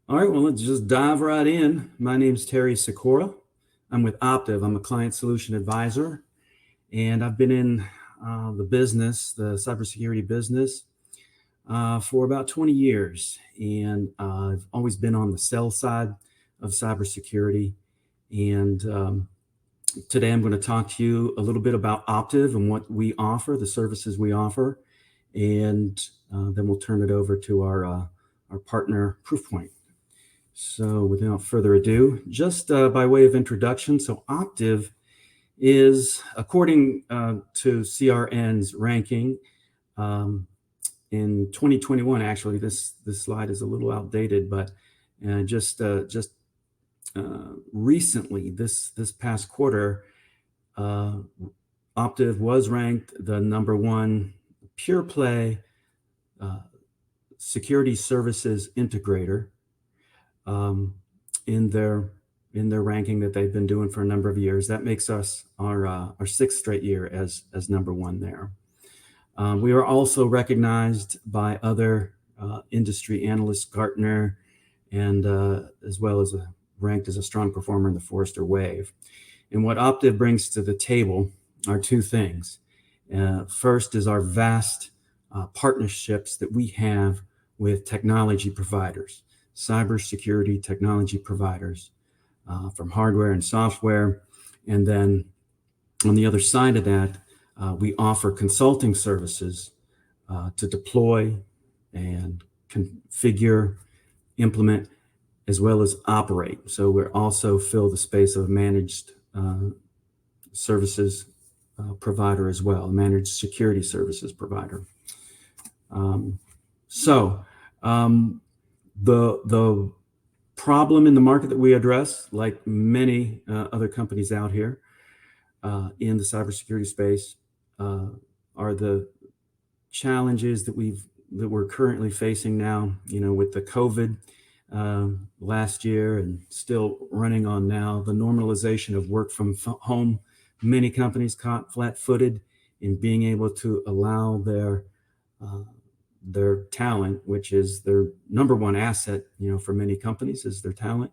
All right, well, let's just dive right in. My name is Terry Sikora. I'm with Optiv. I'm a client solution advisor, and I've been in the business, the cybersecurity business, for about 20 years. And I've always been on the sell side of cybersecurity. And today I'm going to talk to you a little bit about Optiv and what we offer, the services we offer, and then we'll turn it over to our partner, ProofPoint. So without further ado, just by way of introduction, so Optiv is, according to CRN's ranking, in 2021, actually, this slide is a little outdated, but just recently, this past quarter, Optiv was ranked the #1 pure play security services integrator in their ranking that they've been doing for a number of years. That makes us our 6th straight year as #1 there. We are also recognized by other industry analysts, Gartner, and as well as ranked as a strong performer in the Forrester Wave. And what Optiv brings to the table are two things. First is our vast partnerships that we have with technology providers, cybersecurity technology providers, from hardware and software. And then on the other side of that, we offer consulting services to deploy and configure, implement, as well as operate. So we also fill the space of managed services provider as well, managed security services provider. The problem in the market that we address, like many other companies out here in the cybersecurity space, are the challenges that we're currently facing now. You know, with the COVID last year and still running on now, the normalization of work from home. Many companies caught flat-footed in being able to allow their talent, which is their #1 asset, you know, for many companies is their talent,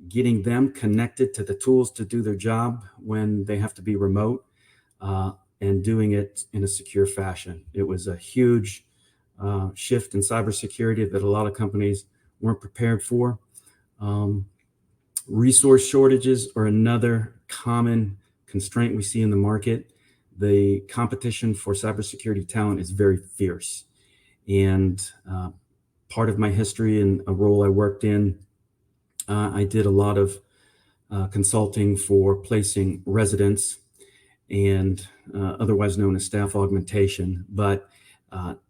getting them connected to the tools to do their job when they have to be remote, and doing it in a secure fashion. It was a huge shift in cybersecurity that a lot of companies weren't prepared for. Resource shortages are another common constraint we see in the market. The competition for cybersecurity talent is very fierce. And part of my history and a role I worked in, I did a lot of consulting for placing residents and otherwise known as staff augmentation, but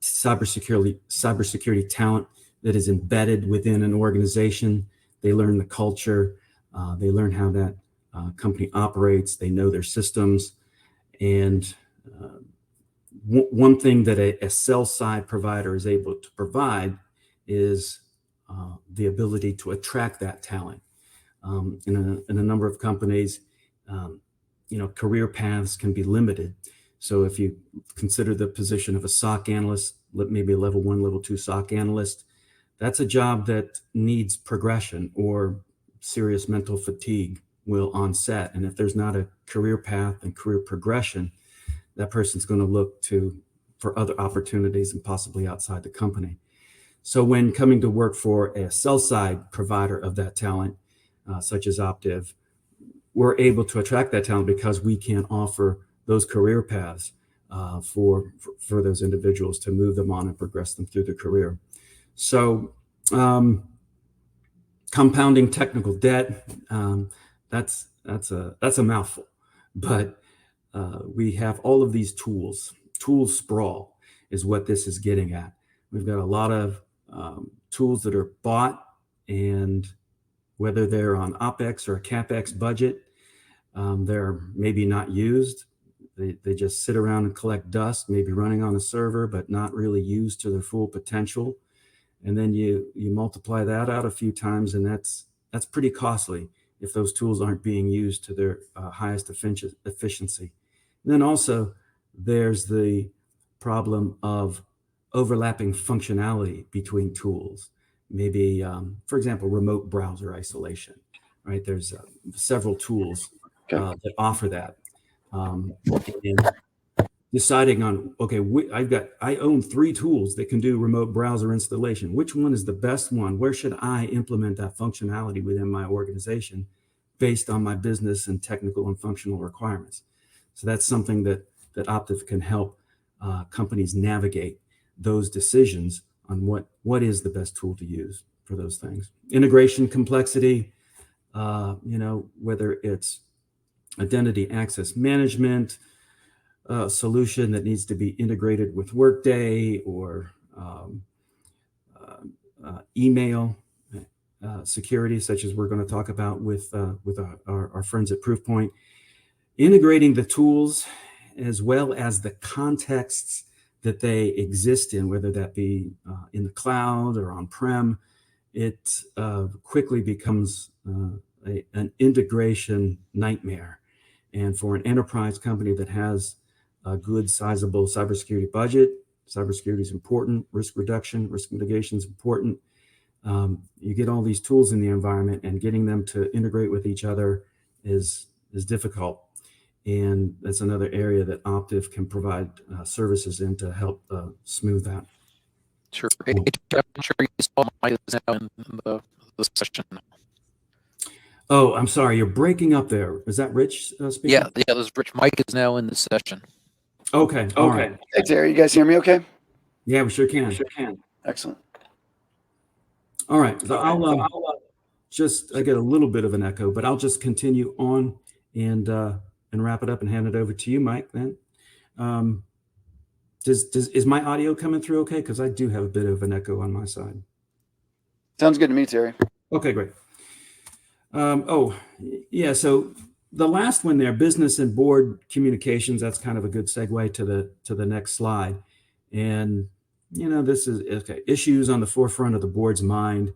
cybersecurity talent that is embedded within an organization. They learn the culture, they learn how that company operates, they know their systems. And one thing that a sell-side provider is able to provide is the ability to attract that talent. In a number of companies, you know, career paths can be limited. So if you consider the position of a SOC analyst, maybe a level 1, level 2 SOC analyst, that's a job that needs progression, or serious mental fatigue will onset. And if there's not a career path and career progression, that person's going to look for other opportunities and possibly outside the company. So when coming to work for a sell-side provider of that talent, such as Optiv, we're able to attract that talent because we can offer those career paths for those individuals to move them on and progress them through their career. So compounding technical debt, that's a mouthful, but we have all of these tools. Tool sprawl is what this is getting at. We've got a lot of tools that are bought, and whether they're on OpEx or a CapEx budget, they're maybe not used. They just sit around and collect dust, maybe running on a server, but not really used to their full potential. And then you multiply that out a few times, and that's pretty costly if those tools aren't being used to their highest efficiency. And then also there's the problem of overlapping functionality between tools. maybe, for example, remote browser isolation, right? There's several tools that offer that. And deciding on, okay, I own 3 tools that can do remote browser installation. Which one is the best one? Where should I implement that functionality within my organization based on my business and technical and functional requirements? So that's something that Optiv can help companies navigate those decisions on what is the best tool to use for those things. Integration complexity, whether it's identity access management, solution that needs to be integrated with Workday or email security, such as we're going to talk about with our friends at ProofPoint. Integrating the tools as well as the contexts that they exist in, whether that be in the cloud or on-prem, it quickly becomes an integration nightmare. And for an enterprise company that has a good, sizable cybersecurity budget, cybersecurity is important, risk reduction, risk mitigation is important. You get all these tools in the environment, and getting them to integrate with each other is difficult. And that's another area that Optiv can provide services in to help smooth that. Sure. I'm sure you saw Mike is now in the session. Oh, I'm sorry. You're breaking up there. Is that Rich speaking? Yeah, this is Rich. Mike is now in the session. Okay. All right. Hey, Terry, you guys hear me okay? Yeah, we sure can. Excellent. All right. So I'll I get a little bit of an echo, but I'll just continue on and wrap it up and hand it over to you, Mike, then. Is my audio coming through okay? Because I do have a bit of an echo on my side. Sounds good to me, Terry. Okay, great. So the last one there, business and board communications, that's kind of a good segue to the next slide. And, this is, okay, issues on the forefront of the board's mind.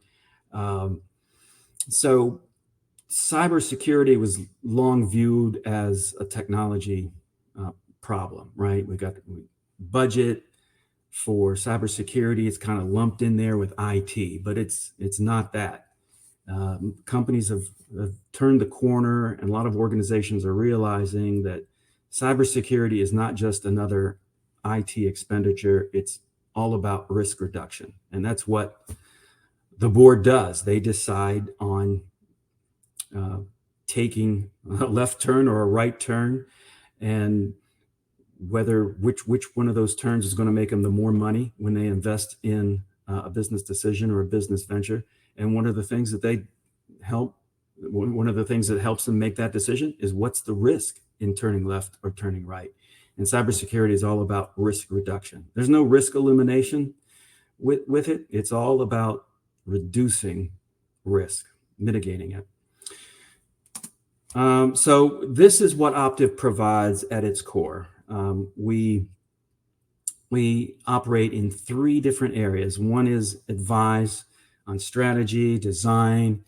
So cybersecurity was long viewed as a technology problem, right? We got budget for cybersecurity. It's kind of lumped in there with IT, but it's not that. Companies have turned the corner, and a lot of organizations are realizing that cybersecurity is not just another IT expenditure. It's all about risk reduction. And that's what the board does. They decide on taking a left turn or a right turn, and which one of those turns is going to make them the more money when they invest in a business decision or a business venture. And one of the things that helps them make that decision is what's the risk in turning left or turning right. And cybersecurity is all about risk reduction. There's no risk elimination with it. It's all about reducing risk, mitigating it. So this is what Optiv provides at its core. We operate in 3 different areas. One is advise on strategy, design,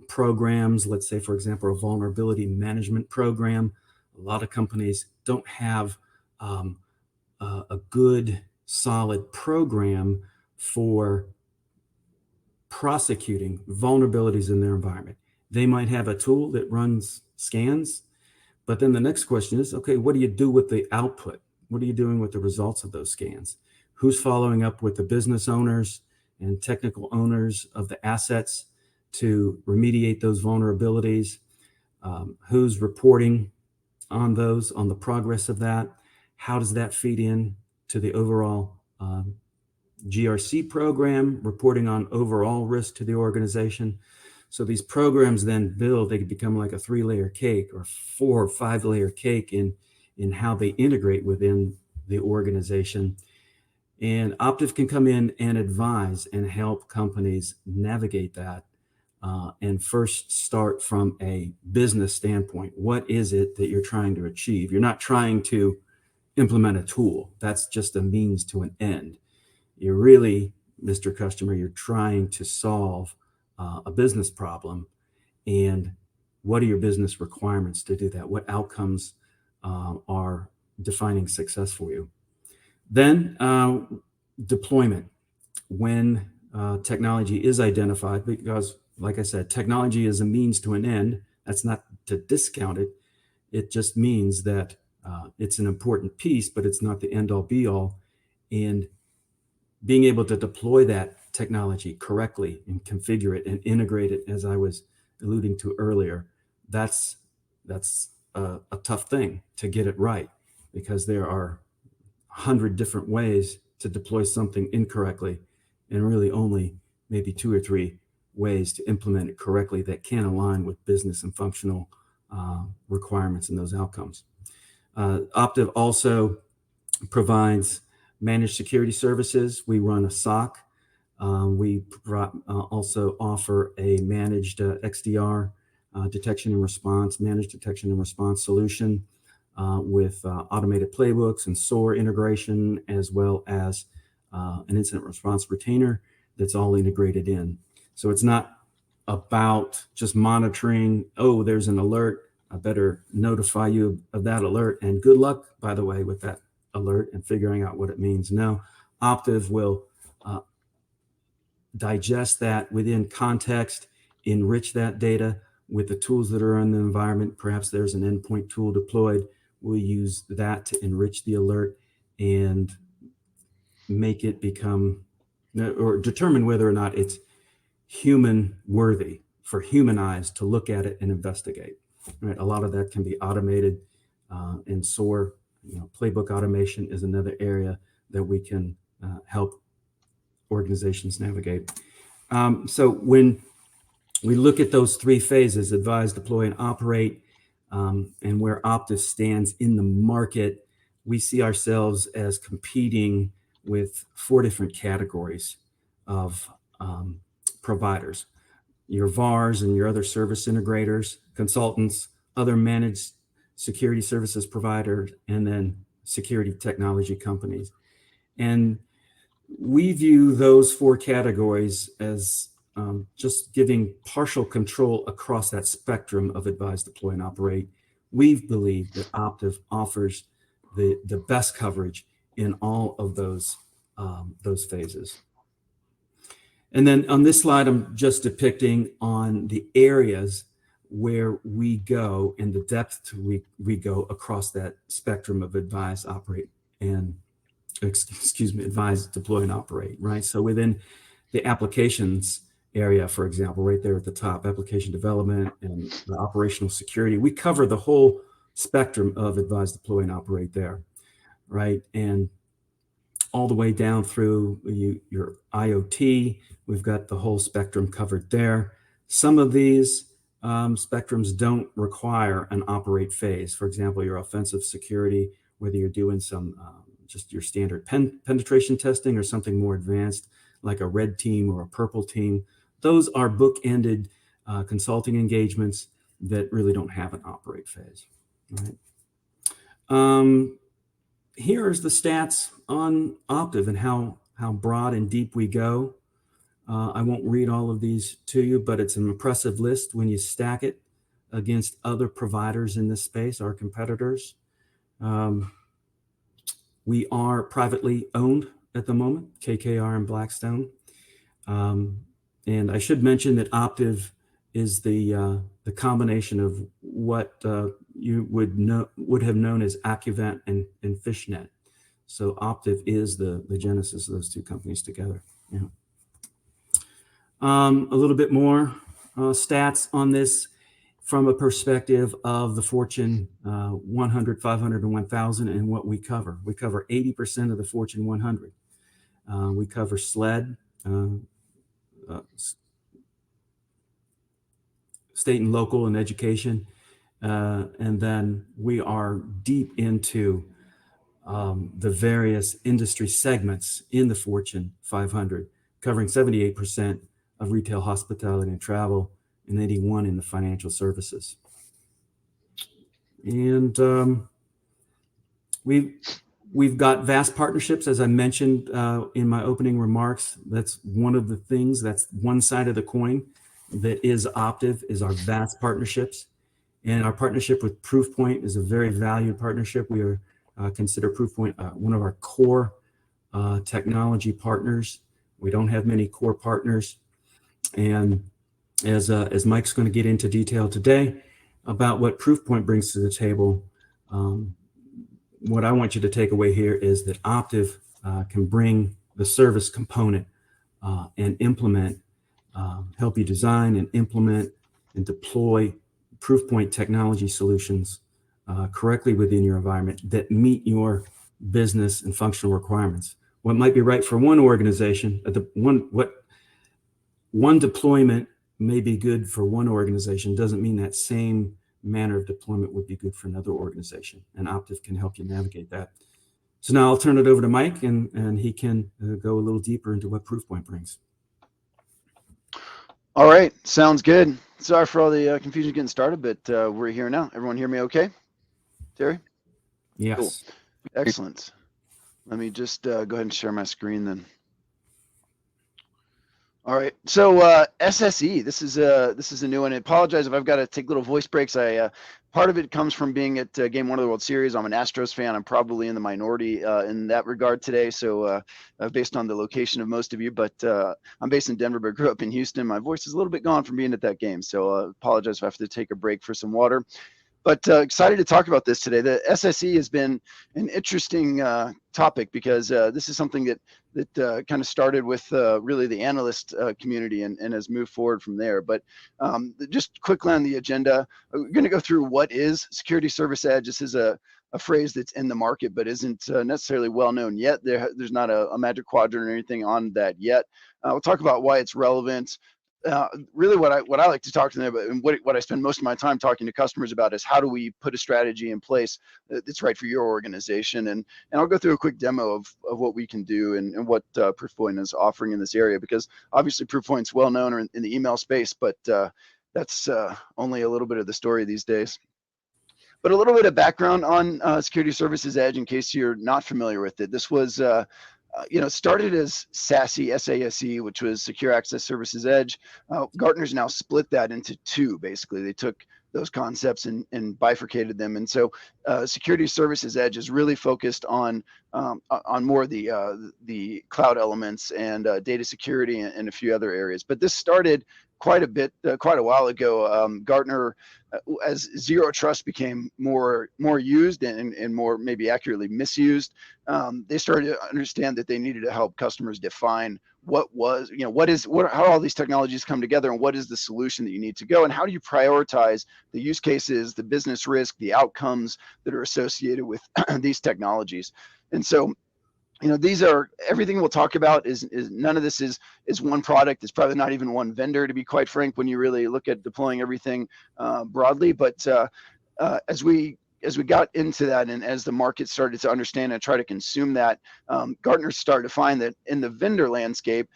programs. Let's say, for example, a vulnerability management program. A lot of companies don't have a good, solid program for prosecuting vulnerabilities in their environment. They might have a tool that runs scans, but then the next question is, okay, what do you do with the output? What are you doing with the results of those scans? Who's following up with the business owners and technical owners of the assets to remediate those vulnerabilities? Who's reporting on the progress of that? How does that feed in to the overall GRC program, reporting on overall risk to the organization? So these programs then they could become like a 3-layer cake or 4 or 5-layer cake in how they integrate within the organization. And Optiv can come in and advise and help companies navigate that and first start from a business standpoint. What is it that you're trying to achieve? You're not trying to implement a tool. That's just a means to an end. You're really, Mr. Customer, you're trying to solve a business problem. And what are your business requirements to do that? What outcomes are defining success for you? Then deployment. When technology is identified, because, like I said, technology is a means to an end. That's not to discount it. It just means that it's an important piece, but it's not the end all be all. And being able to deploy that technology correctly and configure it and integrate it, as I was alluding to earlier, that's a tough thing to get it right, because there are 100 different ways to deploy something incorrectly, and really only maybe 2 or 3 ways to implement it correctly that can align with business and functional requirements and those outcomes. Optiv also provides managed security services. We run a SOC. We also offer a managed XDR detection and response, managed detection and response solution with automated playbooks and SOAR integration, as well as an incident response retainer that's all integrated in. So it's not about just monitoring, oh, there's an alert, I better notify you of that alert, and good luck, by the way, with that alert and figuring out what it means. No, Optiv will digest that within context, enrich that data with the tools that are in the environment. Perhaps there's an endpoint tool deployed. We'll use that to enrich the alert and make it become, or determine whether or not it's human worthy for human eyes to look at it and investigate. Right? A lot of that can be automated, and SOAR, playbook automation is another area that we can help organizations navigate. So when we look at those 3 phases, advise, deploy, and operate, and where Optiv stands in the market, we see ourselves as competing with 4 different categories of providers: your VARs and your other service integrators, consultants, other managed security services providers, and then security technology companies. And we view those 4 categories as just giving partial control across that spectrum of advise, deploy, and operate. We believe that Optiv offers the best coverage in all of those phases. And then on this slide, I'm just depicting on the areas where we go and the depth we go across that spectrum of advise, operate, and advise, deploy, and operate, right? So within the applications area, for example, right there at the top, application development and the operational security, we cover the whole spectrum of advise, deploy, and operate there, right? And all the way down through your IoT, we've got the whole spectrum covered there. Some of these spectrums don't require an operate phase. For example, your offensive security, whether you're doing some just your standard penetration testing or something more advanced like a red team or a purple team, those are book-ended consulting engagements that really don't have an operate phase, right? Here's the stats on Optiv and how broad and deep we go. I won't read all of these to you, but it's an impressive list when you stack it against other providers in this space, our competitors. We are privately owned at the moment, KKR and Blackstone. And I should mention that Optiv is the combination of what you would have known as Accuvent and Fishnet. So Optiv is the genesis of those 2 companies together. Yeah. A little bit more stats on this from a perspective of the Fortune 100, 500, and 1,000 and what we cover. We cover 80% of the Fortune 100. We cover SLED, state and local and education. And then we are deep into the various industry segments in the Fortune 500, covering 78% of retail, hospitality, and travel, and 81 in the financial services. And we've got vast partnerships, as I mentioned in my opening remarks. That's one of the things, that's one side of the coin that is Optiv, is our vast partnerships. And our partnership with ProofPoint is a very valued partnership. We are consider ProofPoint one of our core technology partners. We don't have many core partners. And as Mike's going to get into detail today about what ProofPoint brings to the table, what I want you to take away here is that Optiv can bring the service component and implement, help you design and implement and deploy ProofPoint technology solutions correctly within your environment that meet your business and functional requirements. What might be right for one organization, one deployment may be good for one organization, doesn't mean that same manner of deployment would be good for another organization. And Optiv can help you navigate that. So now I'll turn it over to Mike, and he can go a little deeper into what ProofPoint brings. All right, sounds good. Sorry for all the confusion getting started, but we're here now. Everyone hear me okay? Terry? Yes. Cool. Excellent. Let me just go ahead and share my screen then. All right, so SSE, this is a new one. I apologize if I've got to take little voice breaks. Part of it comes from being at Game 1 of the World Series. I'm an Astros fan. I'm probably in the minority in that regard today, so based on the location of most of you, but I'm based in Denver, but grew up in Houston. My voice is a little bit gone from being at that game, so apologize if I have to take a break for some water. But excited to talk about this today. The SSE has been an interesting topic because this is something that kind of started with really the analyst community and has moved forward from there. But just quickly on the agenda, we're going to go through what is Security Service Edge. This is a phrase that's in the market but isn't necessarily well known yet. There's not a magic quadrant or anything on that yet. We'll talk about why it's relevant. Really what I like to talk to them about, and what I spend most of my time talking to customers about, is how do we put a strategy in place that's right for your organization. And I'll go through a quick demo of what we can do and what ProofPoint is offering in this area, because obviously ProofPoint's well known in the email space, but that's only a little bit of the story these days. But a little bit of background on Security Services Edge in case you're not familiar with it. This was started as SASE, S-A-S-E, which was Secure Access Services Edge. Gartner's now split that into two, basically. They took those concepts and bifurcated them. And so Security Services Edge is really focused on more the cloud elements and data security and a few other areas. But this started quite a while ago. Gartner, as zero trust became more used and more maybe accurately misused, they started to understand that they needed to help customers define how all these technologies come together and what is the solution that you need to go, and how do you prioritize the use cases, the business risk, the outcomes that are associated with these technologies. And so these are, everything we'll talk about is none of this is one product. It's probably not even one vendor, to be quite frank, when you really look at deploying everything broadly. But as we got into that, and as the market started to understand and try to consume that, Gartner started to find that in the vendor landscape,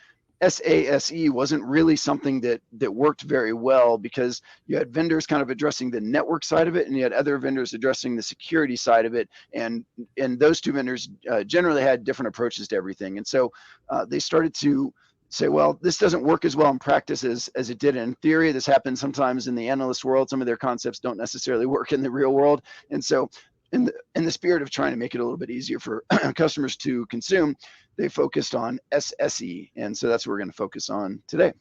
SASE wasn't really something that worked very well, because you had vendors kind of addressing the network side of it, and you had other vendors addressing the security side of it, and those two vendors generally had different approaches to everything. And so they started to say, well, this doesn't work as well in practice as it did in theory. This happens sometimes in the analyst world. Some of their concepts don't necessarily work in the real world. And so in the spirit of trying to make it a little bit easier for customers to consume, they focused on SSE. And so that's what we're going to focus on today.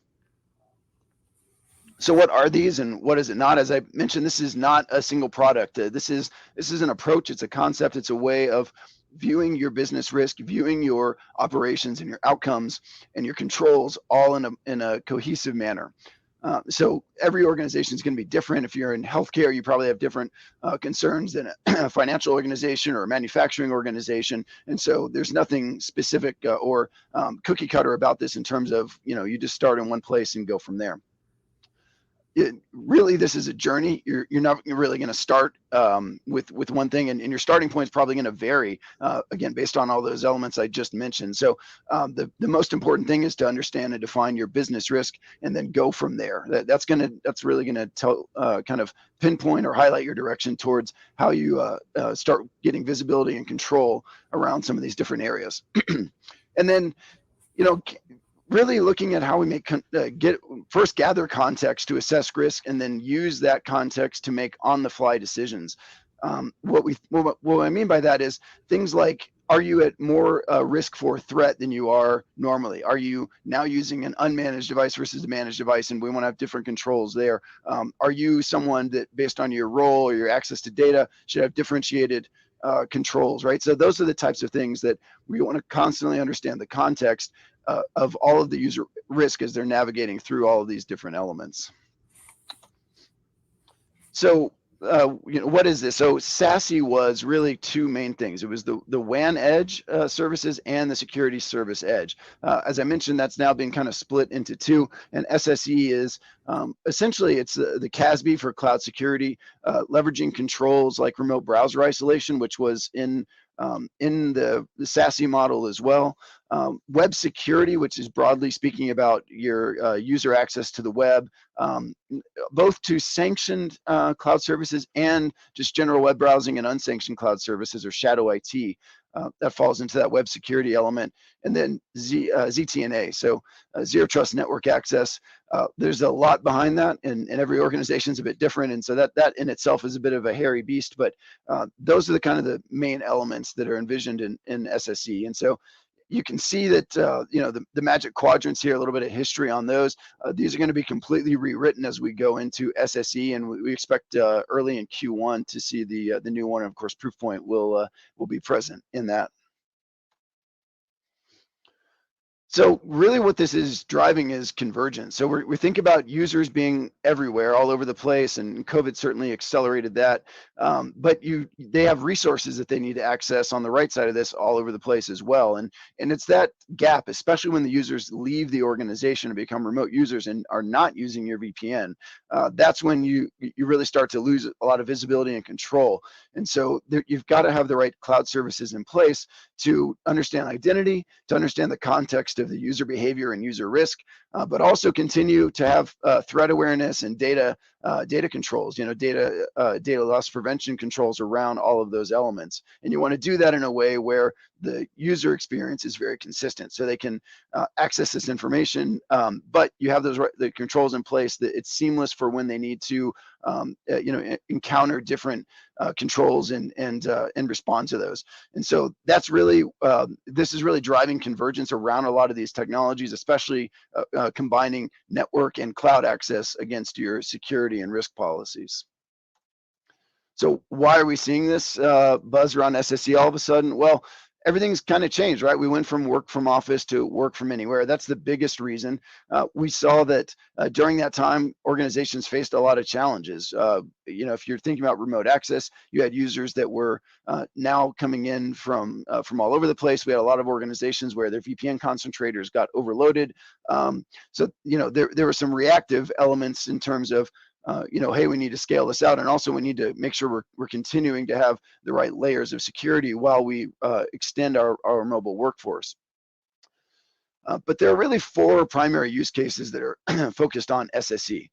So what are these and what is it not? As I mentioned, this is not a single product. This is an approach. It's a concept. It's a way of viewing your business risk, viewing your operations and your outcomes and your controls all in a cohesive manner. So every organization is going to be different. If you're in healthcare, you probably have different concerns than a financial organization or a manufacturing organization. And so there's nothing specific or cookie cutter about this in terms of, you just start in one place and go from there. Really, this is a journey. You're not really going to start with one thing, and your starting point is probably going to vary, again, based on all those elements I just mentioned. So the most important thing is to understand and define your business risk, and then go from there. That's really going to tell kind of pinpoint or highlight your direction towards how you start getting visibility and control around some of these different areas. And then, really looking at how we gather context to assess risk, and then use that context to make on-the-fly decisions. What I mean by that is things like are you at more risk for threat than you are normally? Are you now using an unmanaged device versus a managed device, and we want to have different controls there? Are you someone that, based on your role or your access to data, should have differentiated controls, right? So those are the types of things that we want to constantly understand the context of all of the user risk as they're navigating through all of these different elements. So, what is this? So SASE was really two main things. It was the WAN edge services and the security service edge. As I mentioned, that's now being kind of split into two. And SSE is essentially it's the CASB for cloud security, leveraging controls like remote browser isolation, which was in the SASE model as well. Web security, which is broadly speaking about your user access to the web, both to sanctioned cloud services and just general web browsing and unsanctioned cloud services, or shadow IT. That falls into that web security element. And then ZTNA, so zero trust network access. There's a lot behind that, and every organization is a bit different, and so that in itself is a bit of a hairy beast, but those are the kind of the main elements that are envisioned in SSE. And so you can see that the magic quadrants here, a little bit of history on those. These are going to be completely rewritten as we go into SSE, and we expect early in Q1 to see the new one. And of course, ProofPoint will be present in that. So really what this is driving is convergence. So we think about users being everywhere, all over the place, and COVID certainly accelerated that. But they have resources that they need to access on the right side of this all over the place as well. And it's that gap, especially when the users leave the organization and become remote users and are not using your VPN. That's when you really start to lose a lot of visibility and control. And so you've got to have the right cloud services in place to understand identity, to understand the context of the user behavior and user risk, but also continue to have threat awareness and data controls, data loss prevention controls around all of those elements. And you want to do that in a way where the user experience is very consistent, so they can access this information, but you have the controls in place that it's seamless for when they need to encounter different controls and respond to those. And so that's really this is really driving convergence around a lot of these technologies, especially combining network and cloud access against your security and risk policies. So why are we seeing this buzz around SSE all of a sudden? Well, everything's kind of changed, right? We went from work from office to work from anywhere. That's the biggest reason. We saw that during that time, organizations faced a lot of challenges. If you're thinking about remote access, you had users that were now coming in from all over the place. We had a lot of organizations where their VPN concentrators got overloaded. So there were some reactive elements in terms of hey, we need to scale this out, and also we need to make sure we're continuing to have the right layers of security while we extend our mobile workforce. But there are really four primary use cases that are focused on SSE.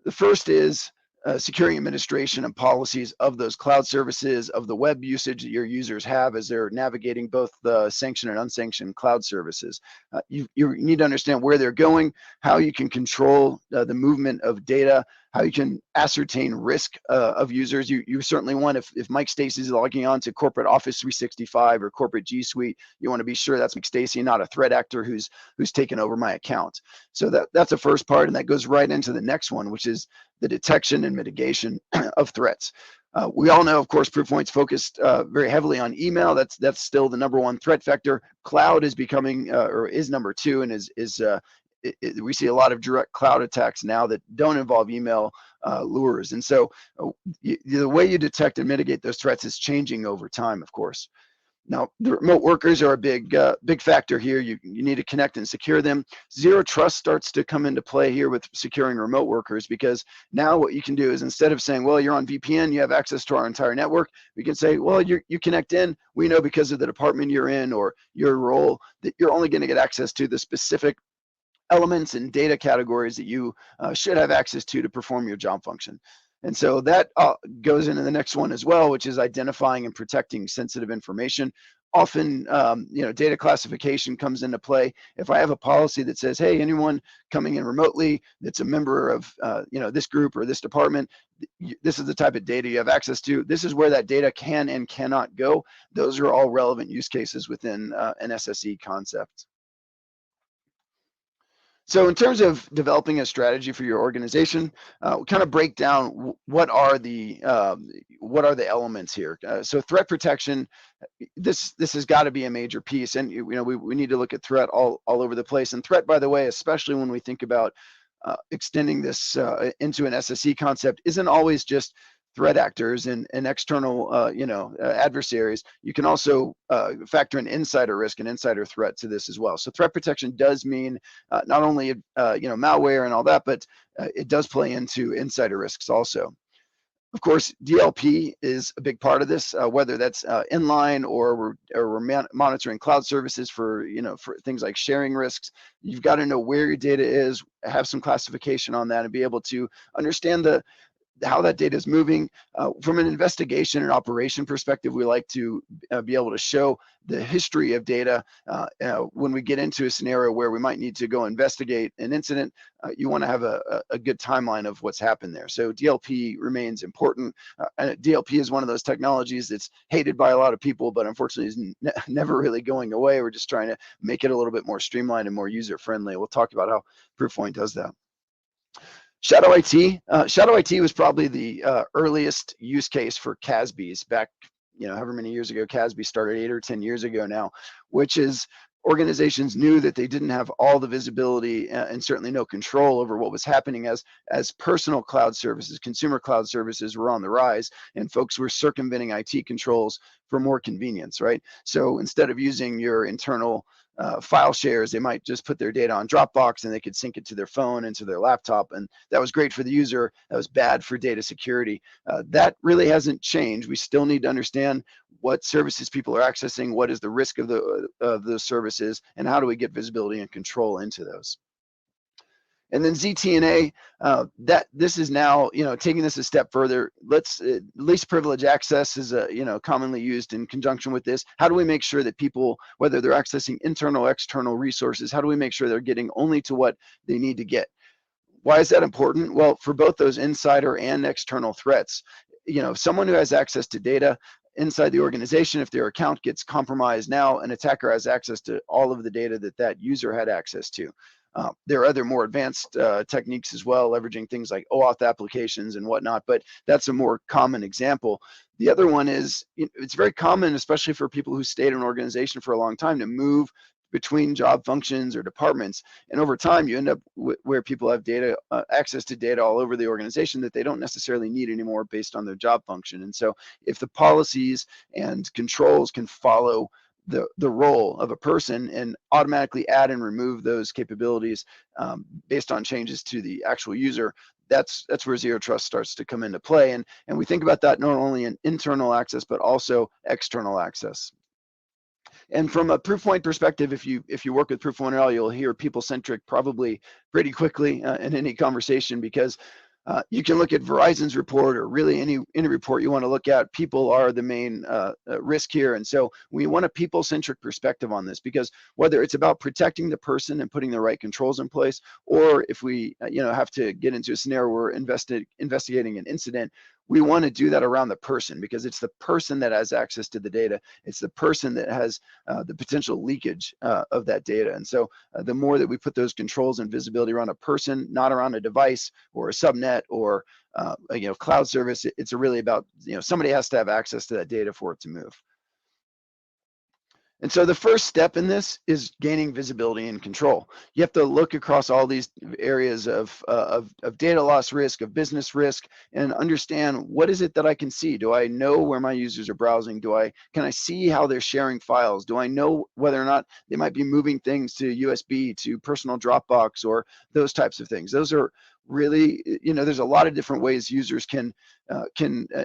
The first is securing administration and policies of those cloud services, of the web usage that your users have as they're navigating both the sanctioned and unsanctioned cloud services. You need to understand where they're going, how you can control the movement of data, how you can ascertain risk of users. You certainly want, if Mike Stacy's logging on to corporate Office 365 or corporate G Suite, you want to be sure that's Mike Stacy, not a threat actor who's taken over my account. So that's the first part, and that goes right into the next one, which is the detection and mitigation of threats. We all know, of course, ProofPoint's focused very heavily on email. That's still the #1 threat vector. Cloud is becoming or is #2, and we see a lot of direct cloud attacks now that don't involve email lures. And so the way you detect and mitigate those threats is changing over time, of course. Now, the remote workers are a big factor here. You need to connect and secure them. Zero trust starts to come into play here with securing remote workers, because now what you can do is, instead of saying, well, you're on VPN, you have access to our entire network, we can say, well, you connect in. We know because of the department you're in or your role that you're only going to get access to the specific elements and data categories that you should have access to perform your job function. And so that goes into the next one as well, which is identifying and protecting sensitive information. Often, data classification comes into play. If I have a policy that says, hey, anyone coming in remotely that's a member of, this group or this department, this is the type of data you have access to. This is where that data can and cannot go. Those are all relevant use cases within an SSE concept. So in terms of developing a strategy for your organization, we kind of break down what are the elements here. So threat protection, this has got to be a major piece, and we need to look at threat all over the place. And threat, by the way, especially when we think about extending this into an SSE concept, isn't always just threat actors and external adversaries. You can also factor in insider risk and insider threat to this as well. So threat protection does mean not only malware and all that, but it does play into insider risks also. Of course, DLP is a big part of this, whether that's inline or we're monitoring cloud services for things like sharing risks. You've got to know where your data is, have some classification on that, and be able to understand how that data is moving. From an investigation and operation perspective, we like to be able to show the history of data. When we get into a scenario where we might need to go investigate an incident, you want to have a good timeline of what's happened there. So DLP remains important. And DLP is one of those technologies that's hated by a lot of people, but unfortunately is never really going away. We're just trying to make it a little bit more streamlined and more user-friendly. We'll talk about how ProofPoint does that. Shadow IT. Shadow IT was probably the earliest use case for CASBs back, however many years ago CASB started, 8 or 10 years ago now, which is organizations knew that they didn't have all the visibility and certainly no control over what was happening as personal cloud services, consumer cloud services were on the rise, and folks were circumventing IT controls for more convenience, right? So instead of using your internal file shares, they might just put their data on Dropbox and they could sync it to their phone and to their laptop, and that was great for the user. That was bad for data security. That really hasn't changed. We still need to understand what services people are accessing, what is the risk of the services, and how do we get visibility and control into those. And then ZTNA, this is now, taking this a step further. Least privilege access is, commonly used in conjunction with this. How do we make sure that people, whether they're accessing internal or external resources, how do we make sure they're getting only to what they need to get? Why is that important? Well, for both those insider and external threats, someone who has access to data inside the organization, if their account gets compromised now, an attacker has access to all of the data that user had access to. There are other more advanced techniques as well, leveraging things like OAuth applications and whatnot, but that's a more common example. The other one is, it's very common, especially for people who stayed in an organization for a long time, to move between job functions or departments. And over time, you end up where people have data, access to data all over the organization that they don't necessarily need anymore based on their job function. And so if the policies and controls can follow the role of a person and automatically add and remove those capabilities based on changes to the actual user, that's where zero trust starts to come into play. And we think about that not only in internal access, but also external access. And from a ProofPoint perspective, if you work with ProofPoint at all, you'll hear people-centric probably pretty quickly in any conversation, because you can look at Verizon's report, or really any report you want to look at. People are the main risk here, and so we want a people-centric perspective on this, because whether it's about protecting the person and putting the right controls in place, or if we have to get into a scenario where we're investigating an incident, we want to do that around the person, because it's the person that has access to the data. It's the person that has the potential leakage of that data. And so the more that we put those controls and visibility around a person, not around a device or a subnet or cloud service, it's really about, somebody has to have access to that data for it to move. And so the first step in this is gaining visibility and control. You have to look across all these areas of data loss risk, of business risk, and understand, what is it that I can see? Do I know where my users are browsing? Can I see how they're sharing files? Do I know whether or not they might be moving things to USB, to personal Dropbox, or those types of things? Those are really, there's a lot of different ways users can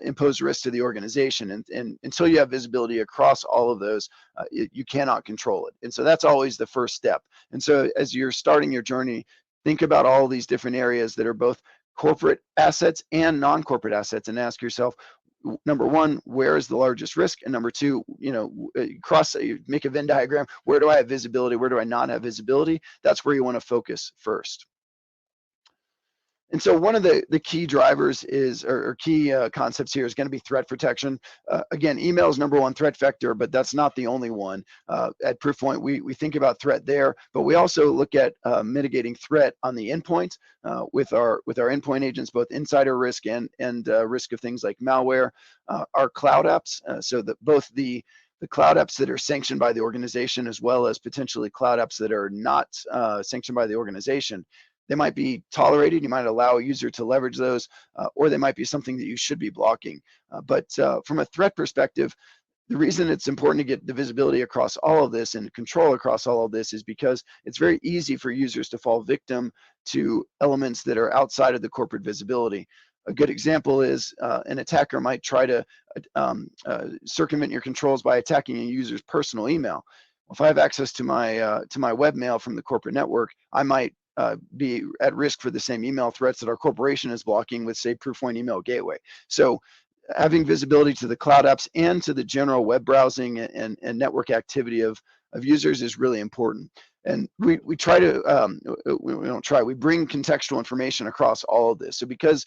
impose risk to the organization, and until you have visibility across all of those, you cannot control it. And so that's always the first step. And so as you're starting your journey, think about all these different areas that are both corporate assets and non-corporate assets, and ask yourself, number one, where is the largest risk? And number two, make a Venn diagram. Where do I have visibility? Where do I not have visibility? That's where you want to focus first. And so one of the key drivers is, or key concepts here is going to be threat protection. Again, email is number one threat vector, but that's not the only one. At ProofPoint, we think about threat there, but we also look at mitigating threat on the endpoint with our endpoint agents, both insider risk and risk of things like malware. Our cloud apps, so that both the cloud apps that are sanctioned by the organization, as well as potentially cloud apps that are not sanctioned by the organization. They might be tolerated, you might allow a user to leverage those, or they might be something that you should be blocking. But from a threat perspective, the reason it's important to get the visibility across all of this and control across all of this is because it's very easy for users to fall victim to elements that are outside of the corporate visibility. A good example is an attacker might try to circumvent your controls by attacking a user's personal email. If I have access to my webmail from the corporate network, I might be at risk for the same email threats that our corporation is blocking with, say, ProofPoint Email Gateway. So having visibility to the cloud apps and to the general web browsing and network activity of users is really important. And we try to, we don't try, we bring contextual information across all of this. So because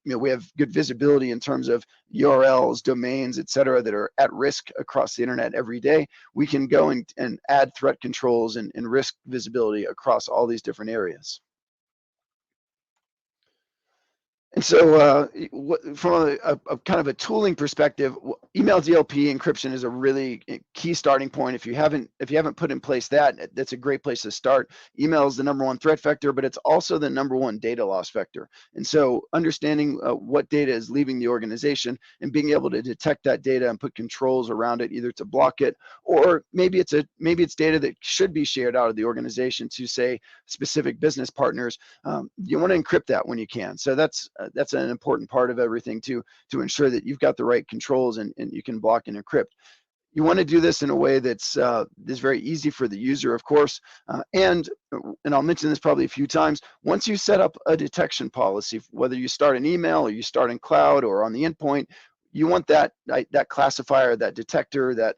we have good visibility in terms of URLs, domains, et cetera, that are at risk across the internet every day, we can go and add threat controls and risk visibility across all these different areas. And so from a kind of a tooling perspective, email DLP encryption is a really key starting point. If you haven't put in place that's a great place to start. Email is the number one threat vector, but it's also the number one data loss vector. And so understanding what data is leaving the organization and being able to detect that data and put controls around it, either to block it, or maybe it's data that should be shared out of the organization to, say, specific business partners. You want to encrypt that when you can. So that's an important part of everything to ensure that you've got the right controls and you can block and encrypt. You want to do this in a way that's very easy for the user, of course, and I'll mention this probably a few times. Once you set up a detection policy, whether you start in email or you start in cloud or on the endpoint, you want that classifier, that detector, that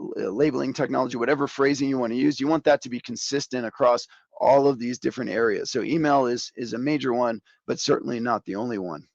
labeling technology, whatever phrasing you want to use, you want that to be consistent across all of these different areas. So email is a major one, but certainly not the only one.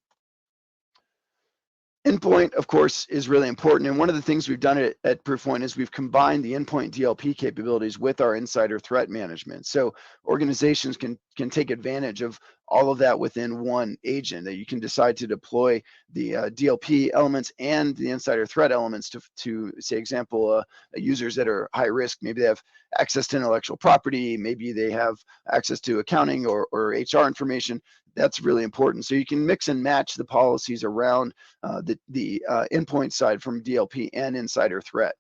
Endpoint, of course, is really important. And one of the things we've done at ProofPoint is we've combined the endpoint DLP capabilities with our insider threat management. So organizations can take advantage of all of that within one agent, that you can decide to deploy the DLP elements and the insider threat elements to say, example, users that are high risk. Maybe they have access to intellectual property, maybe they have access to accounting or HR information. That's really important. So you can mix and match the policies around the endpoint side from DLP and insider threat.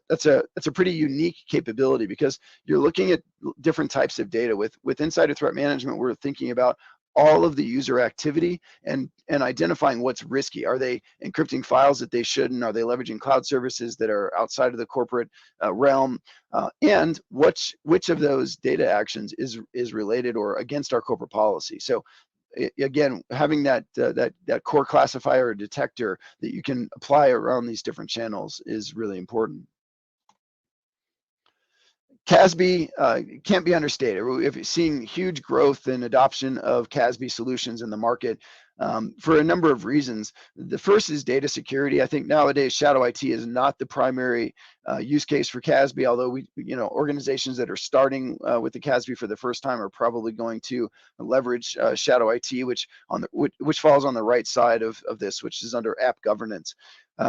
That's a pretty unique capability because you're looking at different types of data. With insider threat management, we're thinking about all of the user activity and identifying what's risky. Are they encrypting files that they shouldn't? Are they leveraging cloud services that are outside of the corporate realm? And which of those data actions is related or against our corporate policy? So again, having that core classifier or detector that you can apply around these different channels is really important. CASB can't be understated. We've seen huge growth in adoption of CASB solutions in the market for a number of reasons. The first is data security. I think nowadays shadow IT is not the primary use case for CASB, although organizations that are starting with the CASB for the first time are probably going to leverage shadow IT, which falls on the right side of this, which is under app governance.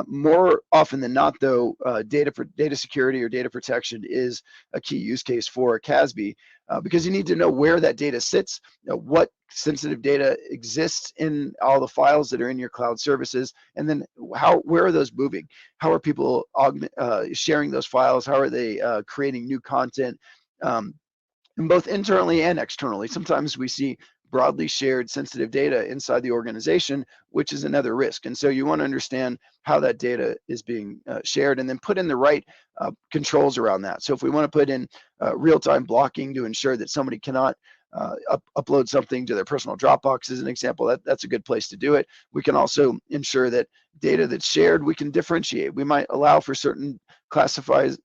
More often than not, though, data security or data protection is a key use case for a CASB because you need to know where that data sits, what sensitive data exists in all the files that are in your cloud services, and then where are those moving? How are people sharing those files? How are they creating new content, and both internally and externally? Sometimes we see broadly shared sensitive data inside the organization, which is another risk. And so you want to understand how that data is being shared and then put in the right controls around that. So if we want to put in real-time blocking to ensure that somebody cannot upload something to their personal Dropbox as an example. That's a good place to do it. We can also ensure that data that's shared, we can differentiate. We might allow for certain classified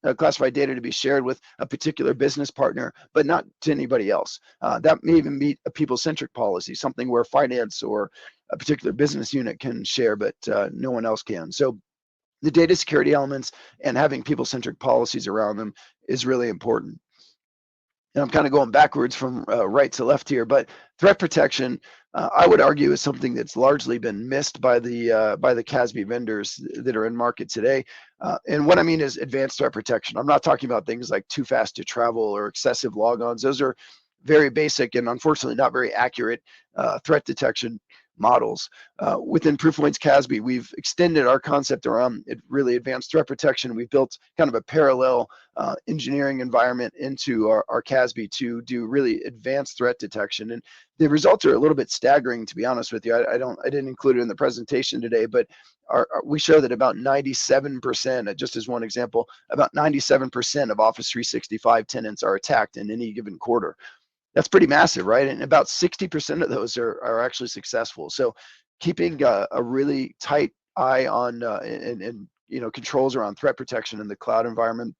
data to be shared with a particular business partner, but not to anybody else. That may even meet a people-centric policy, something where finance or a particular business unit can share, but no one else can. So the data security elements and having people-centric policies around them is really important. And I'm kind of going backwards from right to left here, but threat protection, I would argue, is something that's largely been missed by the CASB vendors that are in market today. And what I mean is advanced threat protection. I'm not talking about things like too fast to travel or excessive logons. Those are very basic and unfortunately not very accurate threat detection models. Within ProofPoint's CASB, we've extended our concept around really advanced threat protection. We've built kind of a parallel engineering environment into our CASB to do really advanced threat detection. And the results are a little bit staggering, to be honest with you. I didn't include it in the presentation today, but we show that about 97%, just as one example, about 97% of Office 365 tenants are attacked in any given quarter. That's pretty massive, right? And about 60% of those are actually successful. So keeping a really tight eye on and controls around threat protection in the cloud environment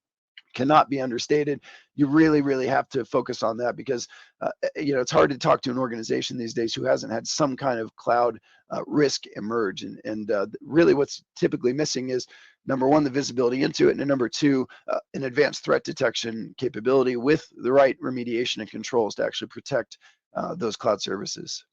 cannot be understated. You really have to focus on that because it's hard to talk to an organization these days who hasn't had some kind of cloud risk emerge. And really what's typically missing is, number one, the visibility into it, and number two, an advanced threat detection capability with the right remediation and controls to actually protect those cloud services.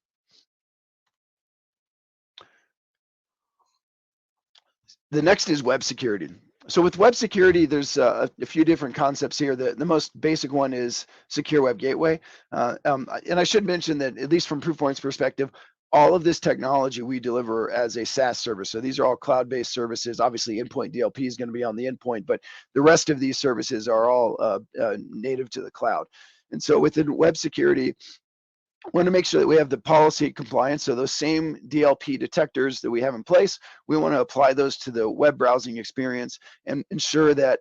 The next is web security. So with web security, there's a few different concepts here. The most basic one is secure web gateway. And I should mention that, at least from ProofPoint's perspective, all of this technology we deliver as a SaaS service. So these are all cloud-based services. Obviously, Endpoint DLP is going to be on the endpoint, but the rest of these services are all native to the cloud. And so within web security, we want to make sure that we have the policy compliance. So those same DLP detectors that we have in place, we want to apply those to the web browsing experience and ensure that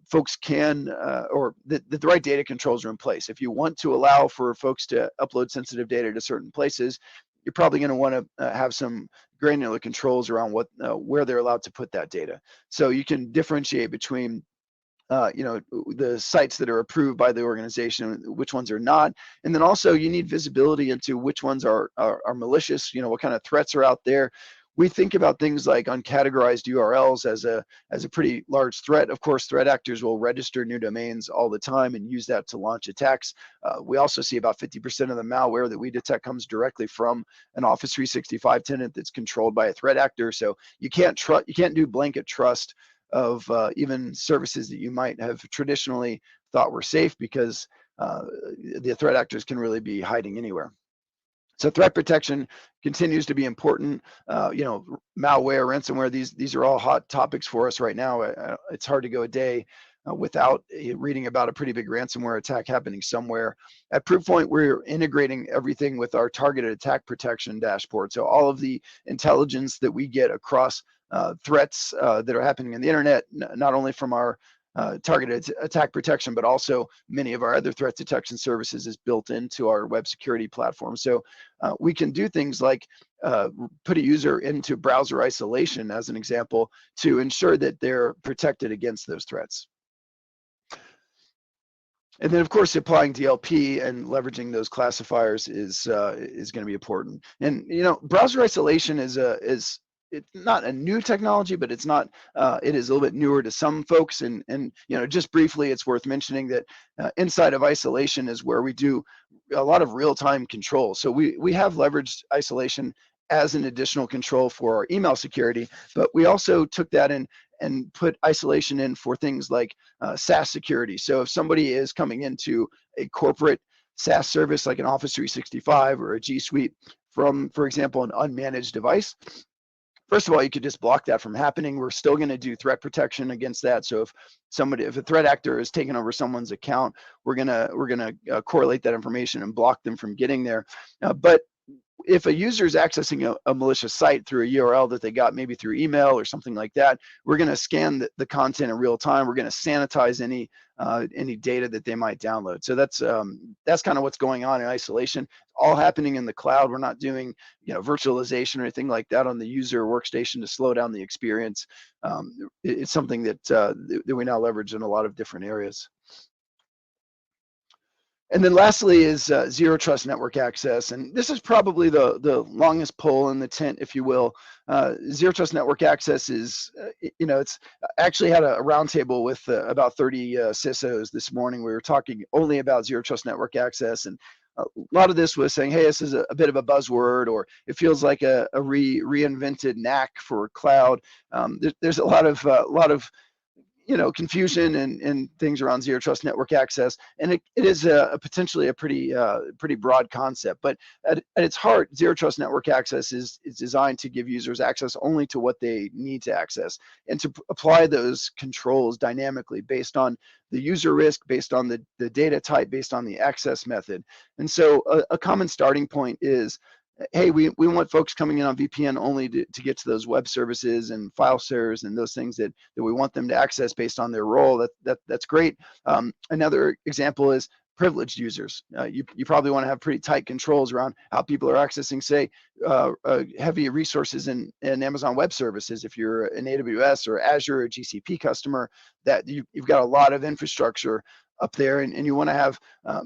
folks can, or that the right data controls are in place. If you want to allow for folks to upload sensitive data to certain places, you're probably going to want to have some granular controls around where they're allowed to put that data. So you can differentiate between the sites that are approved by the organization, which ones are not. And then also you need visibility into which ones are malicious, what kind of threats are out there. We think about things like uncategorized URLs as a pretty large threat. Of course, threat actors will register new domains all the time and use that to launch attacks. We also see about 50% of the malware that we detect comes directly from an Office 365 tenant that's controlled by a threat actor. So you can't do blanket trust of even services that you might have traditionally thought were safe, because the threat actors can really be hiding anywhere. So threat protection continues to be important. Malware, ransomware, these are all hot topics for us right now. It's hard to go a day without reading about a pretty big ransomware attack happening somewhere. At ProofPoint, we're integrating everything with our targeted attack protection dashboard. So all of the intelligence that we get across threats that are happening on the internet, not only from our targeted attack protection, but also many of our other threat detection services is built into our web security platform. So we can do things like put a user into browser isolation, as an example, to ensure that they're protected against those threats. And then, of course, applying DLP and leveraging those classifiers is going to be important. And browser isolation is it's not a new technology, but it's not. It is a little bit newer to some folks. And just briefly, it's worth mentioning that inside of isolation is where we do a lot of real-time control. So we have leveraged isolation as an additional control for our email security, but we also took that in and put isolation in for things like SaaS security. So if somebody is coming into a corporate SaaS service like an Office 365 or a G Suite from, for example, an unmanaged device, first of all, you could just block that from happening. We're still going to do threat protection against that. So if a threat actor is taking over someone's account, we're gonna correlate that information and block them from getting there. But if a user is accessing a malicious site through a URL that they got maybe through email or something like that, we're going to scan the content in real time. We're going to sanitize any data that they might download. So that's kind of what's going on in isolation. All happening in the cloud. We're not doing virtualization or anything like that on the user workstation to slow down the experience. It's something that we now leverage in a lot of different areas. And then lastly is zero trust network access. And this is probably the longest pole in the tent, if you will. Zero trust network access is, it's actually had a roundtable with about 30 CISOs this morning. We were talking only about zero trust network access. And a lot of this was saying, hey, this is a bit of a buzzword, or it feels like a reinvented knack for cloud. There's a lot of confusion and things around zero trust network access, and it is potentially a pretty broad concept. But at its heart, zero trust network access is designed to give users access only to what they need to access, and to apply those controls dynamically based on the user risk, based on the data type, based on the access method. And so a common starting point is, hey, we want folks coming in on VPN only to get to those web services and file servers and those things that we want them to access based on their role. That's great. Another example is privileged users. You probably want to have pretty tight controls around how people are accessing, say, heavy resources in Amazon Web Services. If you're an AWS or Azure or GCP customer, that you've got a lot of infrastructure up there, and you want to have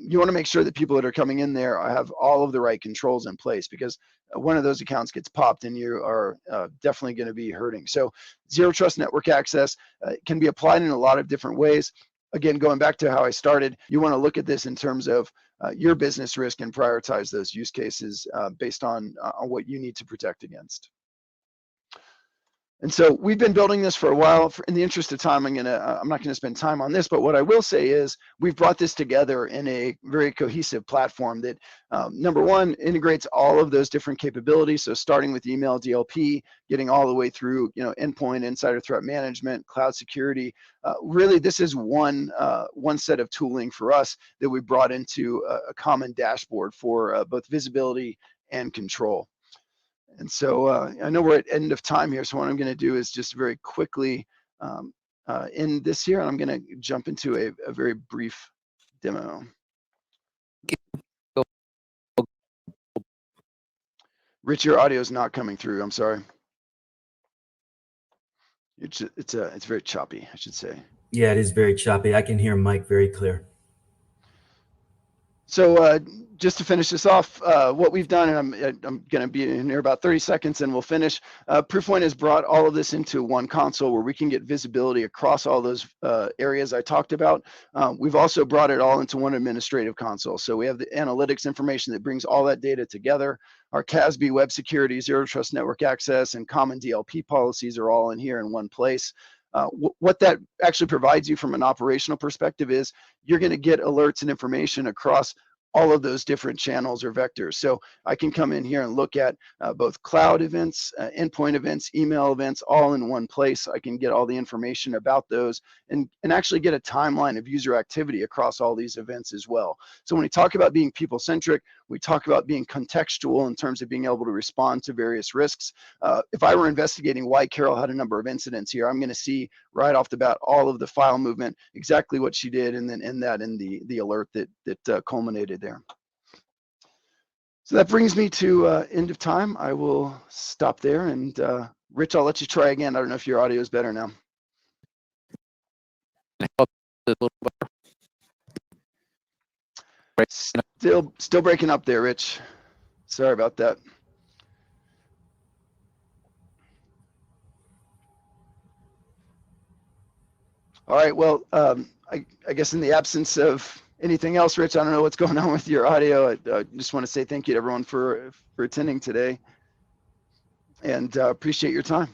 you want to make sure that people that are coming in there have all of the right controls in place, because one of those accounts gets popped and you are definitely going to be hurting. So zero trust network access can be applied in a lot of different ways. Again, going back to how I started, you want to look at this in terms of your business risk and prioritize those use cases based on what you need to protect against. And so we've been building this for a while. In the interest of time, I'm not gonna spend time on this, but what I will say is we've brought this together in a very cohesive platform that, number one, integrates all of those different capabilities. So starting with email DLP, getting all the way through, endpoint, insider threat management, cloud security. Really, this is one set of tooling for us that we brought into a common dashboard for both visibility and control. And so I know we're at end of time here, so what I'm going to do is just very quickly end this here, and I'm going to jump into a very brief demo. Rich, your audio is not coming through. I'm sorry. It's very choppy, I should say. Yeah, it is very choppy. I can hear Mike very clear. So just to finish this off, what we've done, and I'm going to be in here about 30 seconds and we'll finish. ProofPoint has brought all of this into one console where we can get visibility across all those areas I talked about. We've also brought it all into one administrative console. So we have the analytics information that brings all that data together. Our CASB web security, zero trust network access, and common DLP policies are all in here in one place. What that actually provides you from an operational perspective is you're going to get alerts and information across all of those different channels or vectors. So I can come in here and look at both cloud events, endpoint events, email events, all in one place. I can get all the information about those and actually get a timeline of user activity across all these events as well. So when we talk about being people-centric, we talk about being contextual in terms of being able to respond to various risks. If I were investigating why Carol had a number of incidents here, I'm going to see right off the bat all of the file movement, exactly what she did, and then end that in the alert that culminated there. So that brings me to end of time. I will stop there, and Rich, I'll let you try again. I don't know if your audio is better now. Still breaking up there, Rich. Sorry about that. All right, well, I guess in the absence of anything else, Rich, I don't know what's going on with your audio. I just want to say thank you to everyone for attending today, and appreciate your time.